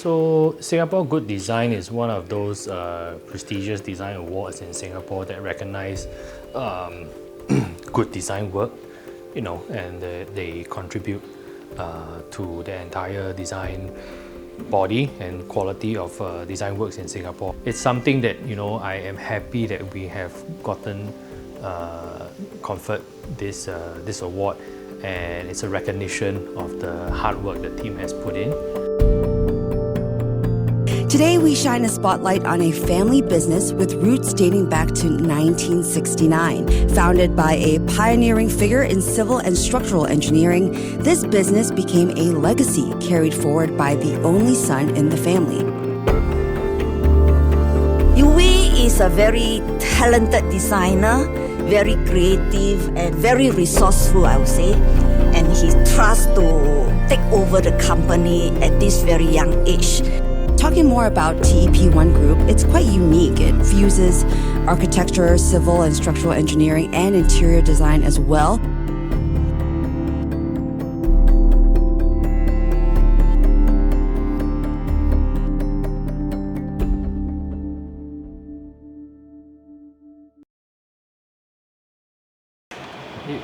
So Singapore Good Design is one of those prestigious design awards in Singapore that recognize good design work, and they contribute to the entire design body and quality of design works in Singapore. It's something that I am happy that we have gotten conferred this award, and it's a recognition of the hard work the team has put in. Today, we shine a spotlight on a family business with roots dating back to 1969. Founded by a pioneering figure in civil and structural engineering, this business became a legacy carried forward by the only son in the family. Yui is a very talented designer, very creative and very resourceful, I would say. And he trusts to take over the company at this very young age. Talking more about TEP1 Group, it's quite unique. It fuses architecture, civil and structural engineering, and interior design as well.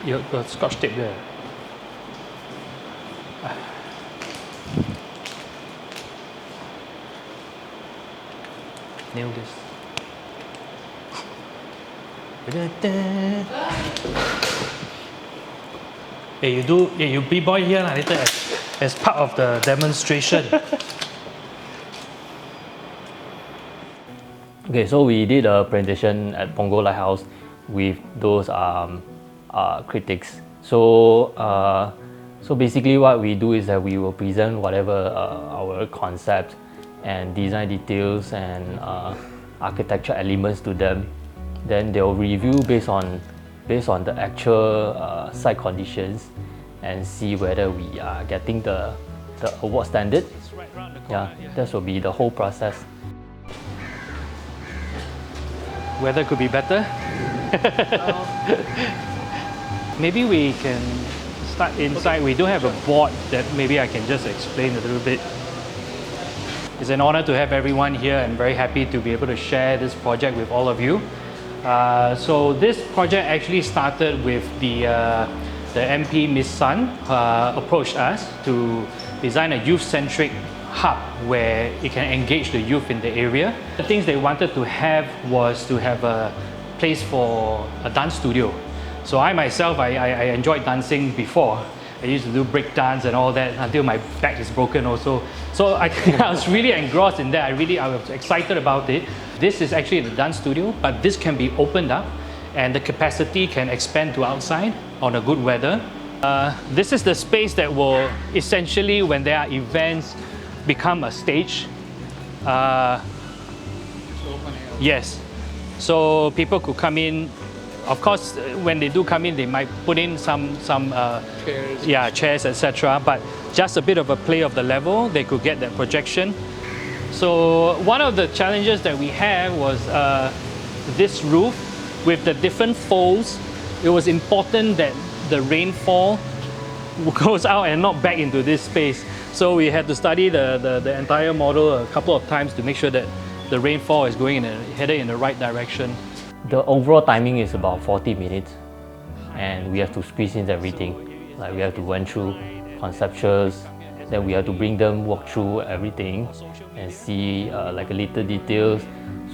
You got scotch tape there. Nail this. Hey, you b-boy here later as part of the demonstration. Okay, so we did a presentation at Punggol Lighthouse with those critics. So basically what we do is that we will present whatever our concept and design details and architecture elements to them. Then they'll review based on the actual site conditions and see whether we are getting the award standard. Yeah, that will be the whole process. Weather could be better. Maybe we can start inside. We do have a board that maybe I can just explain a little bit. It's an honor to have everyone here. I'm very happy to be able to share this project with all of you. So this project actually started with the MP Miss Sun approached us to design a youth-centric hub where it can engage the youth in the area. The things they wanted to have was to have a place for a dance studio. So I myself, I enjoyed dancing before. I used to do break dance and all that until my back is broken also. So I was really engrossed in that. I was excited about it. This is actually the dance studio, but this can be opened up and the capacity can expand to outside on a good weather. This is the space that will essentially, when there are events, become a stage. Yes. So people could come in. Of course, when they do come in, they might put in some chairs. Yeah, chairs, etc. But just a bit of a play of the level, they could get that projection. So one of the challenges that we had was this roof with the different folds. It was important that the rainfall goes out and not back into this space. So we had to study the entire model a couple of times to make sure that the rainfall is headed in the right direction. The overall timing is about 40 minutes and we have to squeeze in everything. Like we have to went through conceptuals, then we have to bring them walk through everything and see like a little details.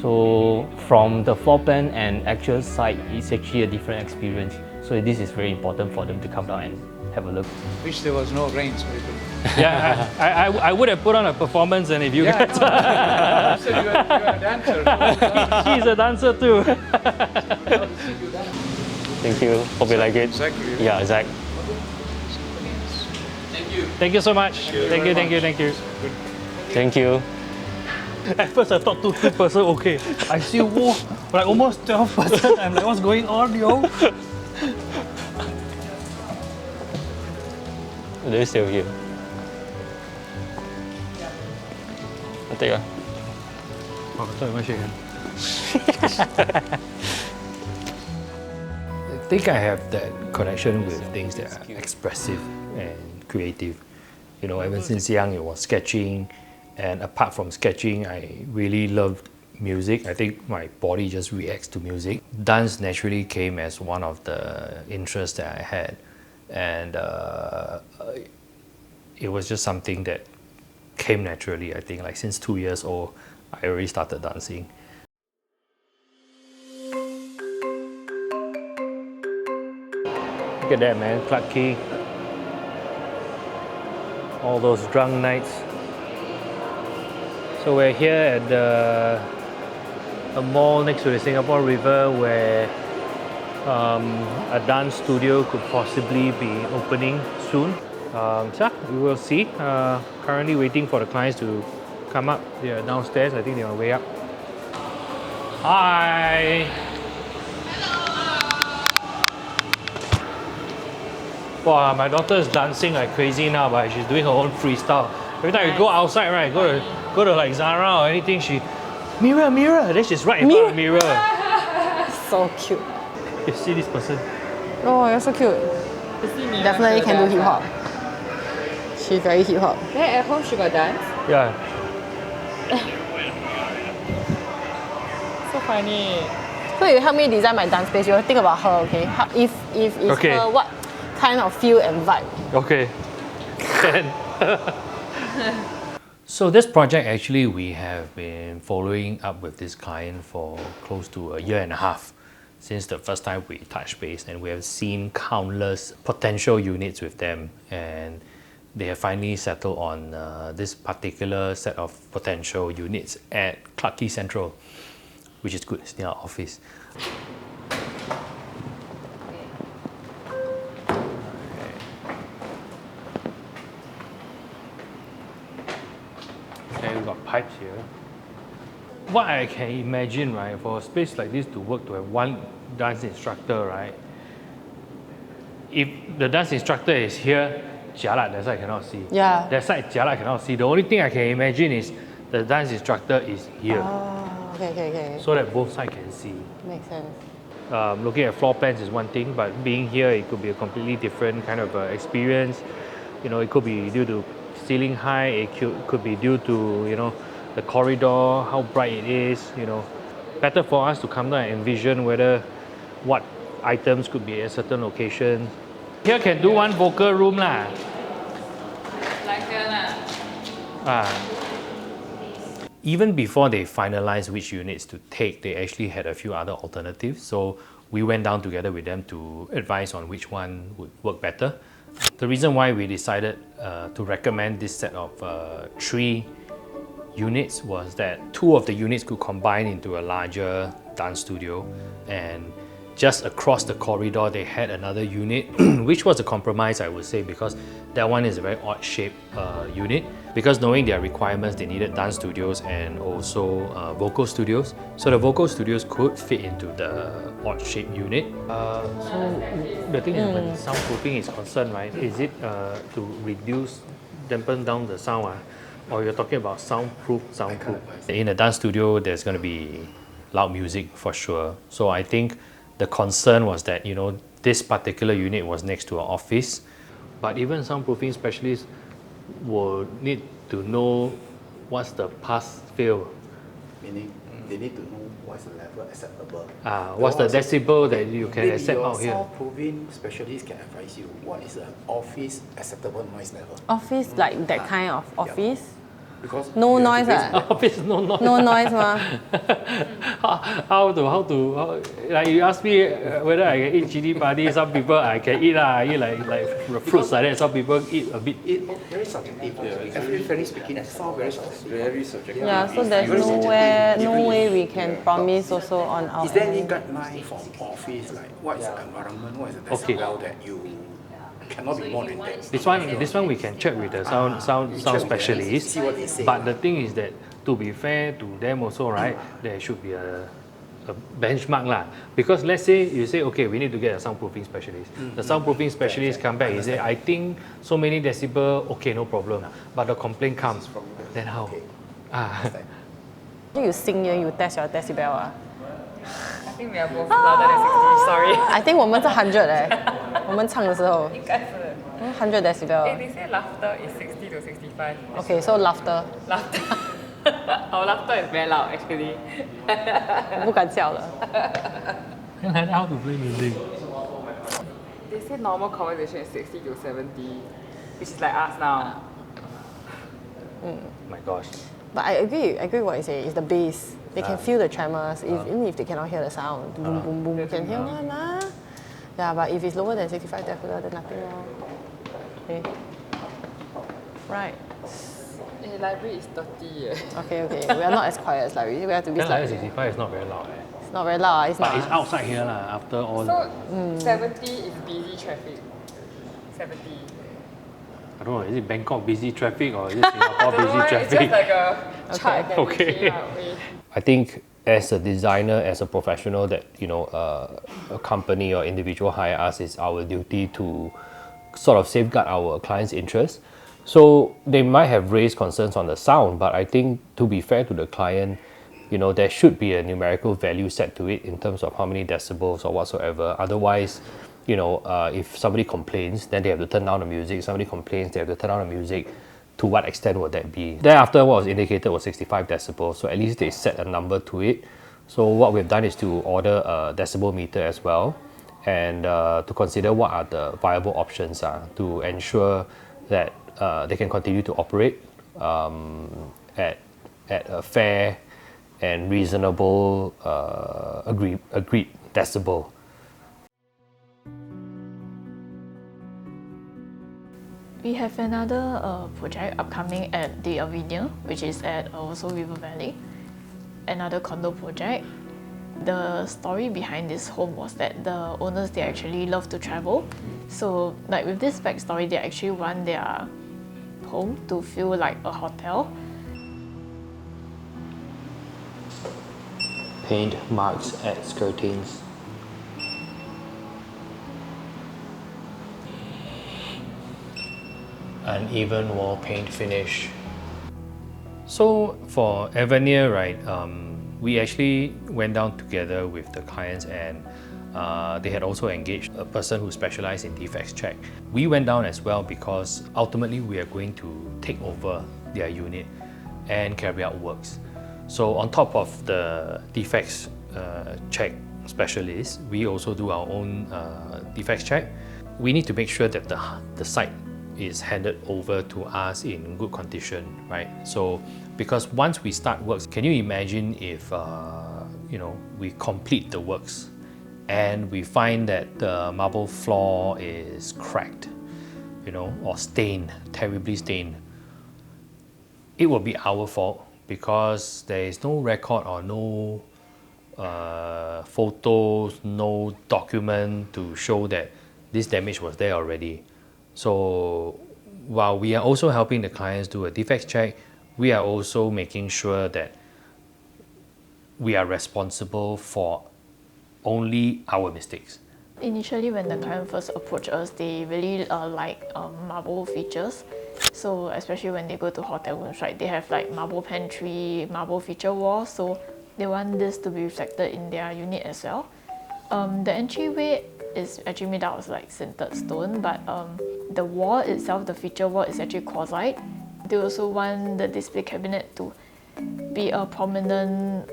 So from the floor plan and actual site, it's actually a different experience. So this is very important for them to come down and have a look. Wish there was no rain so we could... Yeah, I would have put on a performance, and if you guys... You said you are a dancer. She's a dancer too. Thank you. Hope you like it. Exactly. Yeah, Zach. Thank you so much. Thank you. Thank you. At first I thought two person okay. I see whoa, like almost 12 person. I'm like, what's going on, yo? They're still here. I'll take a... Oh, I thought you were shaking. I think I have that connection with things that are expressive and creative. Ever since young, it was sketching, And apart from sketching, I really loved music. I think my body just reacts to music. Dance naturally came as one of the interests that I had. And it was just something that came naturally, I think. Like since 2 years old, I already started dancing. Look at that, man, Clarke Quay. All those drunk nights. So we're here at a mall next to the Singapore River where a dance studio could possibly be opening soon. So we will see. Currently waiting for the clients to come up. They are downstairs. I think they're on the way up. Hi. Wow, my daughter is dancing like crazy now, but she's doing her own freestyle. Every time we go outside, right, go to like Zara or anything, she mirror, then she's right in front of the mirror. So cute. You see this person? Oh, you're so cute. Definitely can do hip hop. She's very hip hop. Then at home she got dance? Yeah. So funny. So you help me design my dance space, you think about her, okay? If it's Okay. her, what kind of feel and vibe? Okay. So this project, actually, we have been following up with this client for close to 1.5 years since the first time we touched base, and we have seen countless potential units with them, and they have finally settled on this particular set of potential units at Clarke Quay Central, which is good. It's near our office. Okay, we've got pipes here. What I can imagine, right, for a space like this to work, to have one dance instructor, right? If the dance instructor is here, jialat, that side cannot see. Yeah. That side, jialat, cannot see. The only thing I can imagine is the dance instructor is here, Oh, okay. so that both sides can see. Makes sense. Looking at floor plans is one thing, but being here, it could be a completely different kind of experience. You know, it could be due to ceiling height, it could be due to, you know, the corridor, how bright it is, you know. Better for us to come down and envision what items could be at a certain location. Here can do one vocal room lah. Like that. Even before they finalized which units to take, they actually had a few other alternatives. So we went down together with them to advise on which one would work better. The reason why we decided to recommend this set of 3 units was that 2 of the units could combine into a larger dance studio, and just across the corridor they had another unit which was a compromise, I would say, because that one is a very odd shaped unit. Because knowing their requirements, they needed dance studios and also vocal studios. So the vocal studios could fit into the odd shaped unit. So the thing is, when soundproofing is concerned, right, is it to dampen down the sound, or you're talking about soundproof? In a dance studio, there's going to be loud music for sure. So I think the concern was that, you know, this particular unit was next to an office, but even soundproofing specialists will need to know what's the pass-fail. Meaning they need to know what's the level acceptable. What's the decibel that you can accept out here? Soundproofing specialist can advise you what is an office acceptable noise level. Office, like that kind of office? Because No you have noise to base it- Office, no noise. No noise, ma. how to like you ask me whether I can eat chili padi. Some people I can eat lah. I eat like fruits like that. Some people eat a bit. It very subjective. Very speaking, it sounds very subjective. Very subjective. Yeah, so there's no way we can promise also on our Is there any end. guideline from office, like what is the environment, what is the Okay. decibel that you cannot be more than that? This one we can check with the sound specialist. See what they say. But the thing is that, to be fair to them also, right, there should be a benchmark lah. Because let's say you say, okay, we need to get a soundproofing specialist. The soundproofing specialist come back, he say, I think so many decibel, okay, no problem. But the complaint comes, then how? You sing here, you test your decibel. I think we are both louder than 60, sorry. I think 我们是100我们唱的时候应该是。 100 decibel. They say laughter is 60 to 65. Okay, so laughter. Laughter. Our laughter is very loud actually. 我不敢叫了。 And how to play music? They say normal conversation is 60 to 70, which is like us now. My gosh. But I agree what you say. It's the bass. They can feel the tremors, even if they cannot hear the sound. Boom, boom, boom. You can hear one, Yeah, but if it's lower than 65 decibel, then nothing wrong. Okay. Right. The library is 30. Okay. We are not as quiet as library. We have to be Then slightly. 65 is not very loud. It's not very loud. It's But not. it's outside here after all. So 70 is busy traffic. 70. I don't know, is it Bangkok busy traffic or is it Singapore I don't know busy why, traffic? It's just like a chart that Okay. we came up with. I think as a designer, as a professional, that a company or individual hire us, is our duty to sort of safeguard our clients' interests. So they might have raised concerns on the sound, but I think to be fair to the client, there should be a numerical value set to it in terms of how many decibels or whatsoever. Otherwise, if somebody complains, then they have to turn down the music. Somebody complains, they have to turn down the music. To what extent would that be? Thereafter, what was indicated was 65 decibels, so at least they set a number to it. So what we've done is to order a decibel meter as well, and to consider what are the viable options to ensure that they can continue to operate at a fair and reasonable agreed decibel. We have another project upcoming at the Avenir, which is at also River Valley, another condo project. The story behind this home was that the owners, they actually love to travel. So like with this backstory, they actually want their home to feel like a hotel. Paint marks at skirtings. Uneven wall paint finish. So for Avenir, right, we actually went down together with the clients, and they had also engaged a person who specialized in defects check. We went down as well because ultimately we are going to take over their unit and carry out works. So on top of the defects check specialist, we also do our own defects check. We need to make sure that the site is handed over to us in good condition, right? So because once we start works, can you imagine if we complete the works and we find that the marble floor is cracked, or stained, terribly stained? It will be our fault because there is no record or no photos, no document to show that this damage was there already. So while we are also helping the clients do a defects check, we are also making sure that we are responsible for only our mistakes. Initially, when the client first approached us, they really like marble features. So especially when they go to hotel rooms, right, they have like marble pantry, marble feature walls. So they want this to be reflected in their unit as well. The entryway is actually made out of like sintered stone, but the wall itself, the feature wall, is actually quartzite. They also want the display cabinet to be a prominent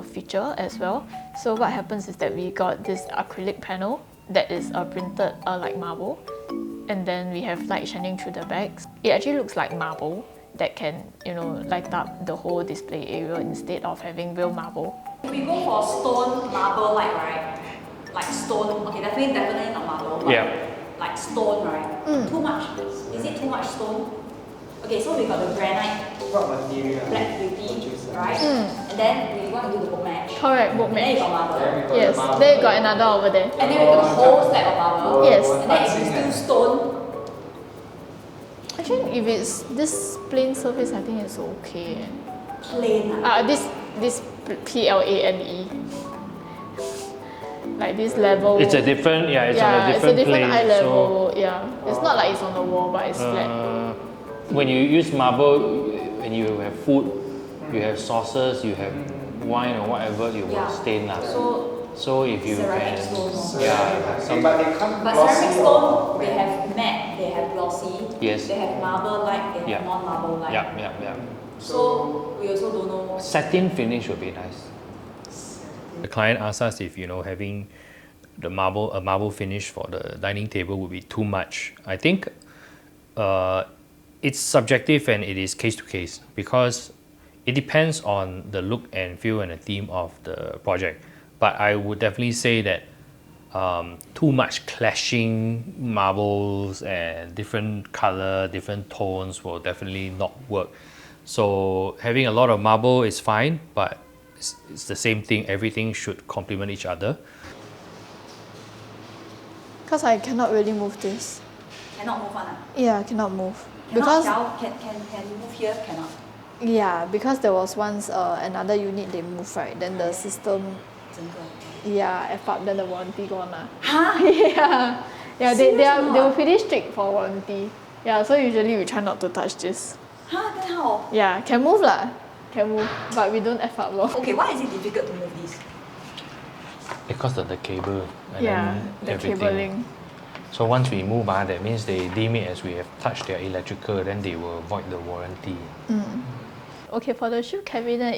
feature as well. So what happens is that we got this acrylic panel that is printed like marble, and then we have light shining through the backs. It actually looks like marble that can, light up the whole display area instead of having real marble. If we go for stone marble light, right? Like stone, okay, definitely not marble. But Yeah. Like stone, right? Too much. Is it too much stone? Okay, so we got the granite, What material? black beauty, right? And then we want to do the book match. Correct, book And then you match. got marble. Yes, there you got another over there. And then we got a whole slab of marble. Yes. And then if it's still stone, Actually, if it's this plain surface, I think it's okay. plain. This PLANE. Like this level. It's a different, it's on a it's different a different plane. eye level. It's not like it's on the wall, but it's flat. When you use marble, when you have food, you have sauces, you have wine or whatever, you will stain. So So if you ceramic can, stone. yeah, some, But they come But glossy ceramic or stone, they have matte, they have glossy, Yes. they have marble-like, they have Yeah. non-marble-like. yeah. So we also don't know. Satin finish would be nice. The client asked us if having a marble finish for the dining table would be too much. I think it's subjective and it is case to case because it depends on the look and feel and the theme of the project. But I would definitely say that too much clashing marbles and different color, different tones will definitely not work. So having a lot of marble is fine, but it's the same thing. Everything should complement each other. Because I cannot really move this. Cannot move on. Yeah, I cannot move. Cannot can move here, cannot. Yeah, because there was once another unit they moved, right? Then the system, F up, then the warranty gone. Huh? Yeah, they were pretty strict for warranty. Yeah, so usually we try not to touch this. Huh? Then how? Yeah, can move lah. Can move, but we don't F up lor. Okay, why is it difficult to move this? Because of the cable and Yeah, then the everything. cabling. So once we move, that means they deem it as we have touched their electrical, then they will void the warranty. Okay, for the shoe cabinet,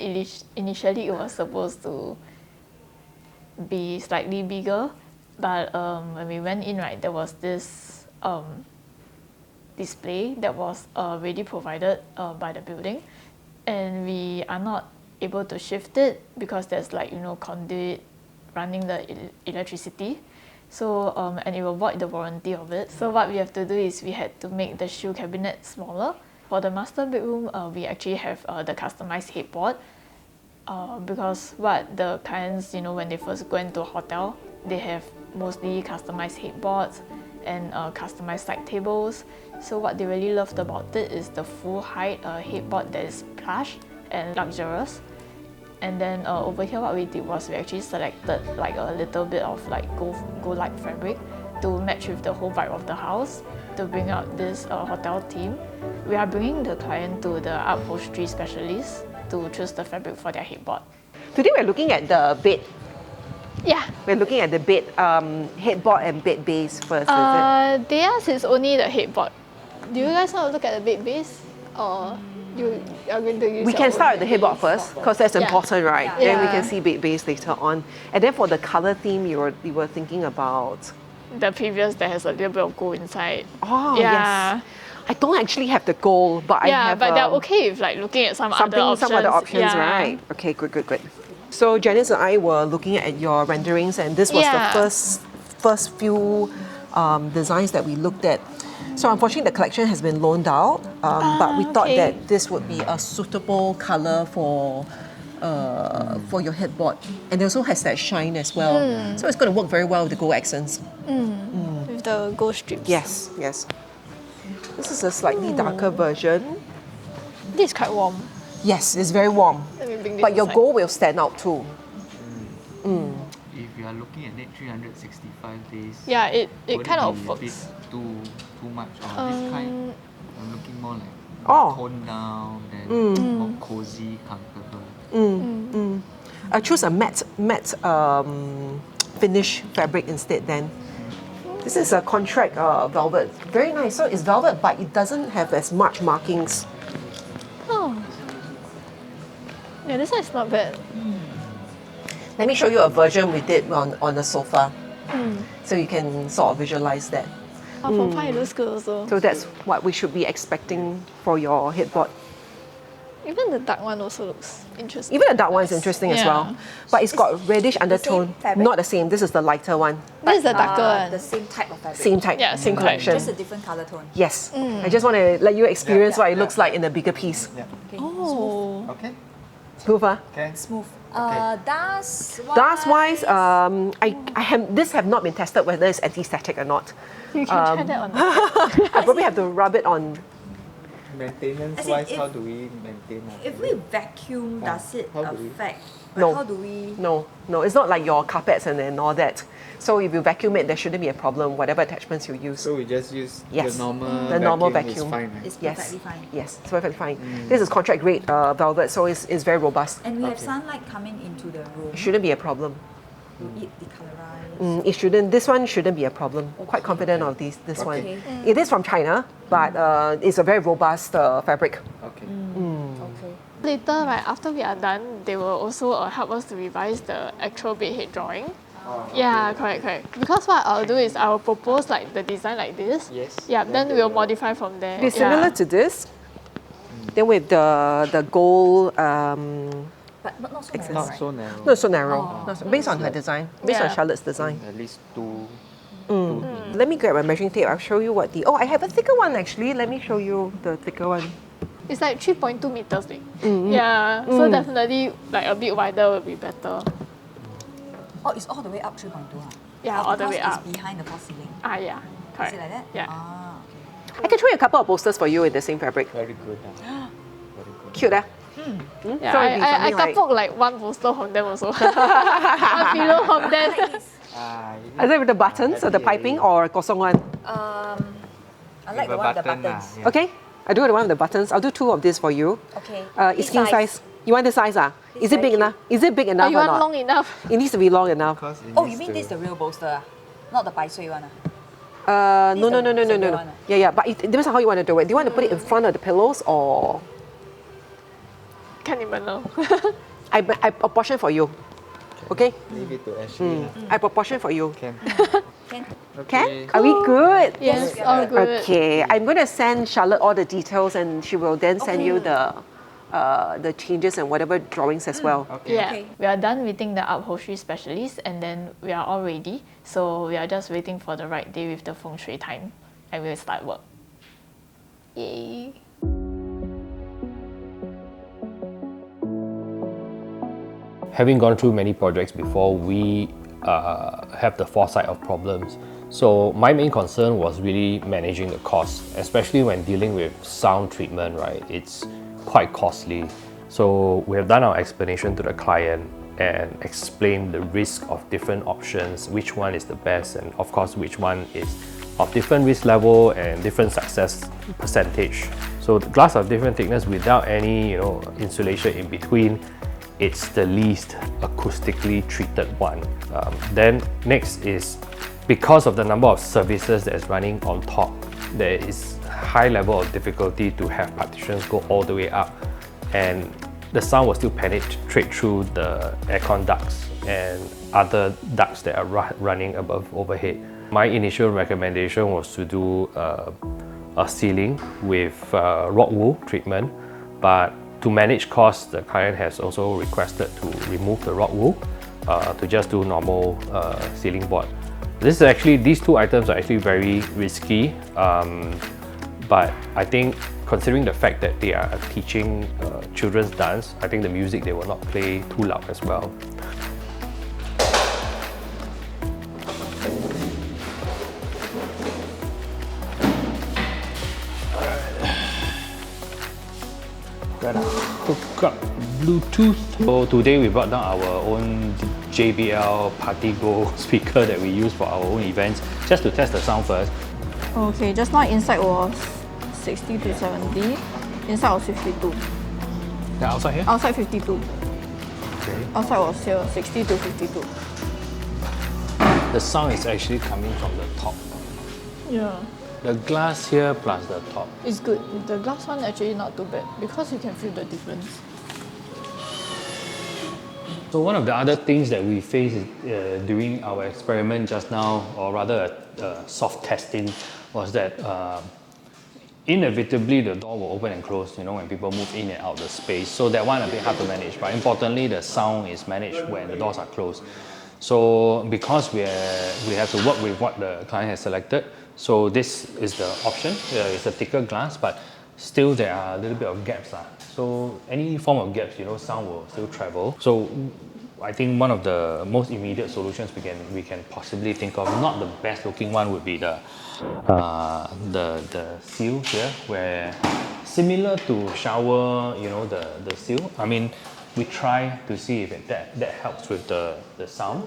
initially it was supposed to be slightly bigger, but when we went in, right, there was this display that was already provided by the building, and we are not able to shift it because there's conduit running the electricity. So and it will void the warranty of it. So what we have to do is we had to make the shoe cabinet smaller. For the master bedroom, we actually have the customized headboard because what the clients, when they first go into a hotel, they have mostly customized headboards and customized side tables. So what they really loved about it is the full height headboard that is plush and luxurious. And then over here, what we did was we actually selected a little bit of gold light fabric to match with the whole vibe of the house to bring out this hotel theme. We are bringing the client to the upholstery specialist to choose the fabric for their headboard. Today we're looking at the bed. Yeah. We're looking at the bed, headboard and bed base first, is it? Theirs is only the headboard. Do you guys want to look at the bed base? Or you are going to use We your can own start with the bed headboard base? first, because that's important, right? Yeah. Then we can see bed base later on. And then for the color theme, you were thinking about... The previous that has a little bit of gold inside. Oh, Yeah. yes. I don't actually have the gold, but I have... but they're okay with looking at some other options. Some other options, Yeah. right? Okay, good. So Janice and I were looking at your renderings, and this was the first few designs that we looked at. So unfortunately, the collection has been loaned out, but we thought that this would be a suitable color for your headboard, and it also has that shine as well. So it's going to work very well with the gold accents. With the gold strips. Yes. This is a slightly darker version. This is quite warm. Yes, it's very warm. Let me bring this But your inside. gold will stand out too. If you are looking at it 365 days, Yeah, it would kind of be a works. bit too much. Or this kind, I'm looking more like Oh. toned down, then more cozy, comfortable. I choose a matte finish fabric instead then. This is a contract velvet. Very nice. So it's velvet, but it doesn't have as much markings. Oh. Yeah, this one is not bad. Let me show you a version we did on the sofa. So you can sort of visualize that. Oh, from far it looks good also. So that's what we should be expecting for your headboard. Even the dark one also looks interesting. Even the dark one is interesting as well. But it's got reddish undertone. fabric? Not the same. This is the lighter one. This is the darker one. The same type of fabric. Same type, Yeah, same same type. collection. Just a different color tone. Yes. I just want to let you experience what it looks like in a bigger piece. Okay. Oh. Okay. Smooth, huh? Okay. Smooth. Okay. Dust-wise, this have not been tested whether it's anti-static or not. You can try that on the I probably have to rub it on. Maintenance-wise, As in, how do we maintain our If we vacuum, does it How do we- affect? No. How do we? No, it's not like your carpets and all that. So if you vacuum it, there shouldn't be a problem, whatever attachments you use. So we just use Yes. the normal The normal vacuum. vacuum. Is fine, right? It's Yes. perfectly fine. Yes, it's perfectly fine. This is contract grade velvet, so it's very robust. And we have sunlight coming into the room. It shouldn't be a problem. Will it decolorize? It shouldn't. This one shouldn't be a problem. Quite confident of this one. Okay. It is from China, but it's a very robust fabric. Okay. Okay. Later, right after we are done, they will also help us to revise the actual bedhead drawing. Yeah, correct. Because what I'll do is I will propose like the design like this. Yes. Yeah, then we'll modify from there. It's similar to this. Then with the gold. But not so narrow, Not right? so narrow. Not so narrow. Based on her design, based on Yeah. Charlotte's design. At least two. Let me grab my measuring tape. I'll show you what the. Oh, I have a thicker one actually. Let me show you the thicker one. It's like 3.2 meters big. Yeah, so definitely like a bit wider will be better. Oh, it's all the way up 3.2. Yeah, all the way because up. it's behind the false ceiling. Yeah, Is correct. it like that? Yeah. Ah, okay. I can show you a couple of posters for you in the same fabric. Very good. Cute, eh? Yeah, So it'd be I something like- coupled like one poster from them also. One pillow from them. Is it with the buttons or the piping or kosong one? I like the one with the buttons. Okay, I do the one with the buttons. I'll do 2 of this for you. Okay. It's king size. You want this size? Is it big enough? Is it big enough You or want not? long enough? It needs to be long enough. Oh, you mean this is the real bolster? Not the bai sui one? No. This is the one. Yeah, but it depends on how you want to do it. Do you want to put it in front of the pillows or Can't even know. I proportion for you? Okay, Leave it to Ashley. I proportion for you. Can. Can. Can? Are we good? Yes, all good. Okay, I'm going to send Charlotte all the details and she will then send you the changes and whatever drawings as well. Yeah, we are done meeting the upholstery specialist and then we are all ready. So we are just waiting for the right day with the feng shui time and we'll start work. Yay! Having gone through many projects before, we have the foresight of problems. So my main concern was really managing the cost, especially when dealing with sound treatment, right? It's quite costly. So we have done our explanation to the client and explained the risk of different options, which one is the best, and of course which one is of different risk level and different success percentage. So the glass of different thickness without any insulation in between, it's the least acoustically treated one. Then next is, because of the number of services that is running on top, there is high level of difficulty to have partitions go all the way up, and the sound will still penetrate through the aircon ducts and other ducts that are running above overhead. My initial recommendation was to do a ceiling with rock wool treatment, but to manage costs, the client has also requested to remove the rock wool to just do normal ceiling board. These two items are actually very risky, but I think considering the fact that they are teaching children's dance, I think the music they will not play too loud as well. Hook up Bluetooth. So today we brought down our own JBL Party Go speaker that we use for our own events, just to test the sound first. Okay, just now inside was 60 to 70, inside was 52. The outside here? Outside 52. Okay. Outside was here 60 to 52. The sound is actually coming from the top. Yeah. The glass here plus the top. It's good. The glass one actually not too bad because you can feel the difference. So one of the other things that we faced during our experiment just now, or rather soft testing, was that inevitably the door will open and close, when people move in and out of the space. So that one a bit hard to manage, but importantly the sound is managed when the doors are closed. So because we have to work with what the client has selected, so this is the option. It's a thicker glass, but still there are a little bit of gaps. So any form of gaps, sound will still travel. So I think one of the most immediate solutions we can possibly think of, not the best looking one, would be the seal here, where similar to shower, the seal. I mean, we try to see if that helps with the sound.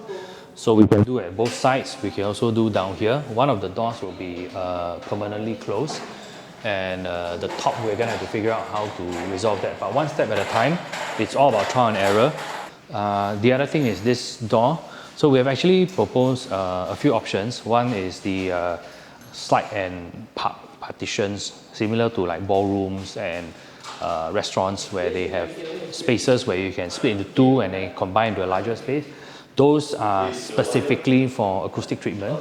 So we can do at both sides. We can also do down here. One of the doors will be permanently closed, and the top we're gonna have to figure out how to resolve that. But one step at a time. It's all about trial and error. The other thing is this door. So we have actually proposed a few options. One is the slide and partitions, similar to like ballrooms and restaurants where they have spaces where you can split into two and then combine into a larger space. Those are specifically for acoustic treatment.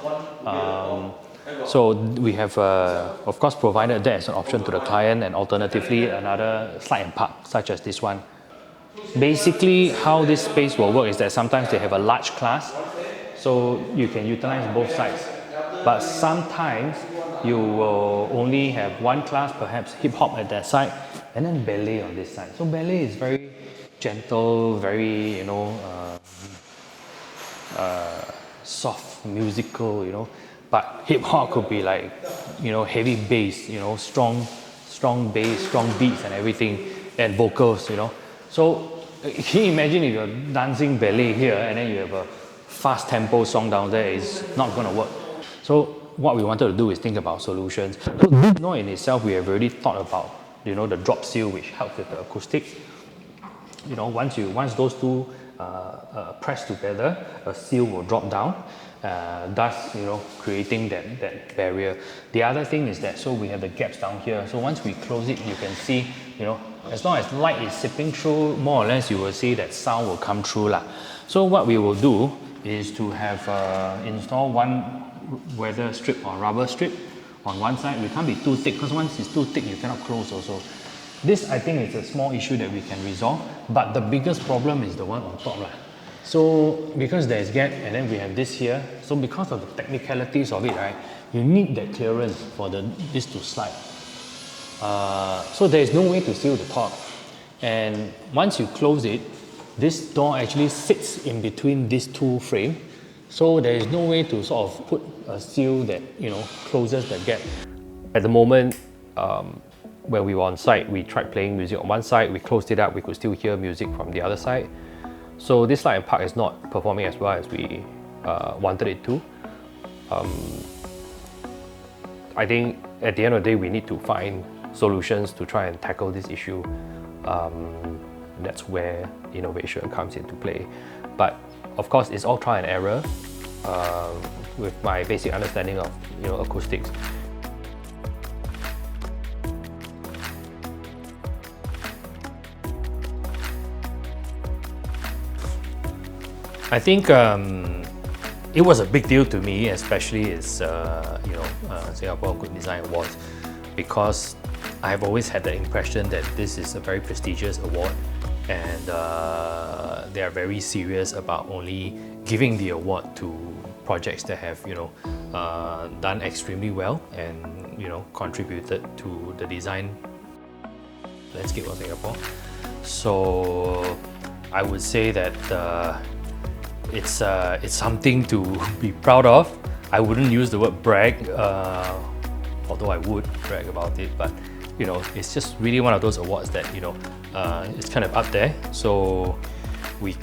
So we have, of course, provided that as an option to the client, and alternatively another slide and park, such as this one. Basically, how this space will work is that sometimes they have a large class, so you can utilize both sides. But sometimes you will only have one class, perhaps hip hop at that side, and then ballet on this side. So ballet is very gentle, very soft, musical, But hip hop could be like, heavy bass, strong bass, strong beats and everything, and vocals, So can you imagine if you're dancing ballet here and then you have a fast tempo song down there? It's not going to work. So what we wanted to do is think about solutions. So this door in itself, we have already thought about, the drop seal, which helps with the acoustics. Once those two press together, a seal will drop down, thus creating that barrier. The other thing is that, so we have the gaps down here. So once we close it, you can see, as long as light is seeping through, more or less you will see that sound will come through lah. So what we will do is to have install one weather strip or rubber strip on one side. We can't be too thick, because once it's too thick you cannot close also. This, I think, is a small issue that we can resolve, but the biggest problem is the one on top lah. So because there is gap and then we have this here, so because of the technicalities of it, right, you need that clearance for this to slide. So there is no way to seal the top, and once you close it, this door actually sits in between these two frames, so there is no way to sort of put a seal that closes the gap. At the moment, when we were on site, we tried playing music on one side, we closed it up, we could still hear music from the other side. So this slide and park is not performing as well as we wanted it to. I think at the end of the day, we need to find solutions to try and tackle this issue. That's where innovation comes into play. But of course, it's all trial and error with my basic understanding of acoustics. I think it was a big deal to me, especially is Singapore Good Design Awards, because I've always had the impression that this is a very prestigious award, and they are very serious about only giving the award to projects that have done extremely well and contributed to the design landscape of Singapore. So I would say that it's something to be proud of. I wouldn't use the word brag, although I would brag about it, but it's just really one of those awards that it's kind of up there. So we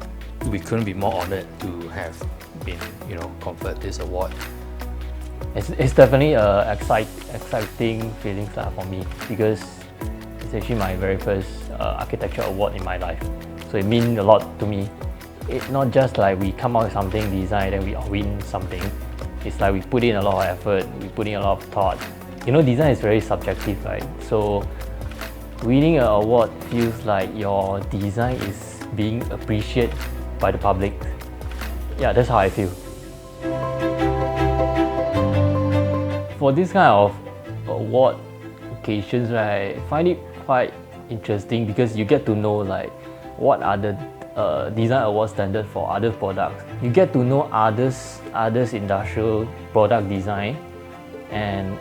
couldn't be more honored to have been conferred this award. It's definitely a exciting feeling for me, because it's actually my very first architecture award in my life. So it means a lot to me. It's not just like we come out with something, design, and we win something. It's like we put in a lot of effort, we put in a lot of thought. Design is very subjective, right? So winning an award feels like your design is being appreciated by the public. Yeah, that's how I feel. For this kind of award occasions, right, I find it quite interesting, because you get to know like what are the design award standard for other products. You get to know others industrial product design, and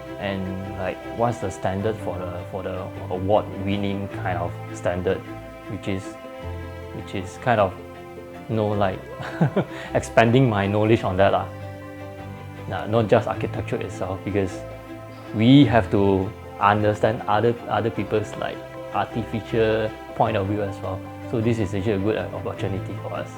like what's the standard for the award winning kind of standard, which is kind of like expanding my knowledge on that lah. Not just architecture itself, because we have to understand other people's like artificial point of view as well. So this is actually a good opportunity for us.